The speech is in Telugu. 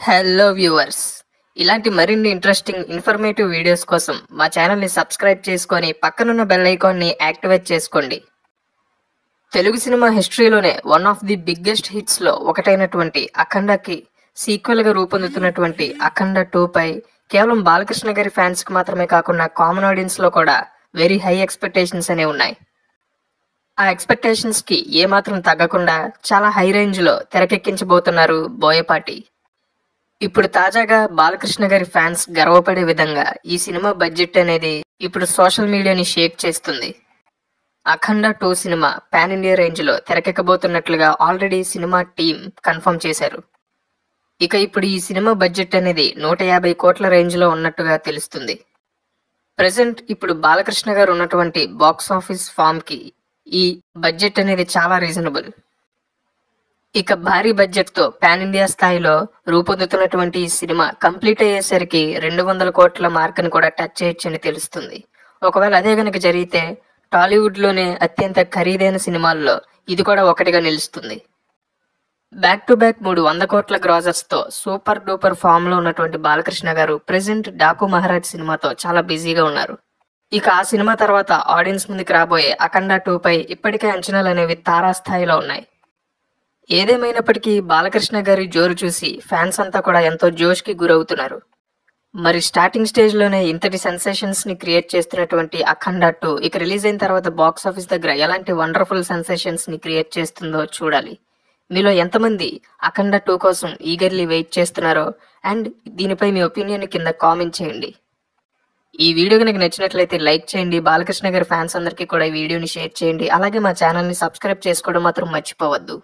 హలో వ్యూవర్స్, ఇలాంటి మరిన్ని ఇంట్రెస్టింగ్ ఇన్ఫర్మేటివ్ వీడియోస్ కోసం మా ఛానల్ని సబ్స్క్రైబ్ చేసుకొని పక్కనున్న బెల్ ఐకాన్ని యాక్టివేట్ చేసుకోండి. తెలుగు సినిమా హిస్టరీలోనే వన్ ఆఫ్ ది బిగ్గెస్ట్ హిట్స్లో ఒకటైనటువంటి అఖండకి సీక్వెల్గా రూపొందుతున్నటువంటి అఖండ 2పై కేవలం బాలకృష్ణ గారి ఫ్యాన్స్కి మాత్రమే కాకుండా కామన్ ఆడియన్స్లో కూడా వెరీ హై ఎక్స్పెక్టేషన్స్ అనేవి ఉన్నాయి. ఆ ఎక్స్పెక్టేషన్స్కి ఏమాత్రం తగ్గకుండా చాలా హై రేంజ్లో తెరకెక్కించబోతున్నారు బోయపాటి. ఇప్పుడు తాజాగా బాలకృష్ణ గారి ఫ్యాన్స్ గర్వపడే విధంగా ఈ సినిమా బడ్జెట్ అనేది ఇప్పుడు సోషల్ మీడియాని షేక్ చేస్తుంది. అఖండ 2 సినిమా పాన్ ఇండియా రేంజ్లో తెరకెక్కబోతున్నట్లుగా ఆల్రెడీ సినిమా టీం కన్ఫర్మ్ చేశారు. ఇక ఇప్పుడు ఈ సినిమా బడ్జెట్ అనేది 150 కోట్ల రేంజ్లో ఉన్నట్టుగా తెలుస్తుంది. ప్రజెంట్ ఇప్పుడు బాలకృష్ణ గారు ఉన్నటువంటి బాక్స్ ఆఫీస్ ఫామ్కి ఈ బడ్జెట్ అనేది చాలా రీజనబుల్. ఇక భారీ బడ్జెట్తో పాన్ ఇండియా స్థాయిలో రూపొందుతున్నటువంటి ఈ సినిమా కంప్లీట్ అయ్యేసరికి 200 కోట్ల మార్కుని కూడా టచ్ చేయొచ్చని తెలుస్తుంది. ఒకవేళ అదే కనుక జరిగితే టాలీవుడ్లోనే అత్యంత ఖరీదైన సినిమాల్లో ఇది కూడా ఒకటిగా నిలుస్తుంది. బ్యాక్ టు బ్యాక్ 300 కోట్ల గ్రాజర్స్తో సూపర్ డూపర్ ఫామ్లో ఉన్నటువంటి బాలకృష్ణ గారు ప్రెజెంట్ డాకు మహారాజ్ సినిమాతో చాలా బిజీగా ఉన్నారు. ఇక ఆ సినిమా తర్వాత ఆడియన్స్ ముందుకు రాబోయే అఖండ 2పై ఇప్పటికే అంచనాలు అనేవి తారాస్థాయిలో ఉన్నాయి. ఏదేమైనప్పటికీ బాలకృష్ణ గారి జోరు చూసి ఫ్యాన్స్ అంతా కూడా ఎంతో జోష్కి గురవుతున్నారు. మరి స్టార్టింగ్ స్టేజ్లోనే ఇంతటి సెన్సేషన్స్ని క్రియేట్ చేస్తున్నటువంటి అఖండ 2 ఇక రిలీజ్ అయిన తర్వాత బాక్స్ ఆఫీస్ దగ్గర ఎలాంటి వండర్ఫుల్ సెన్సేషన్స్ని క్రియేట్ చేస్తుందో చూడాలి. మీలో ఎంతమంది అఖండ 2 కోసం ఈగర్లీ వెయిట్ చేస్తున్నారో అండ్ దీనిపై మీ ఒపీనియన్ కింద కామెంట్ చేయండి. ఈ వీడియో కనుక నచ్చినట్లయితే లైక్ చేయండి. బాలకృష్ణ గారి ఫ్యాన్స్ అందరికీ కూడా ఈ వీడియోని షేర్ చేయండి. అలాగే మా ఛానల్ని సబ్స్క్రైబ్ చేసుకోవడం మాత్రం మర్చిపోవద్దు.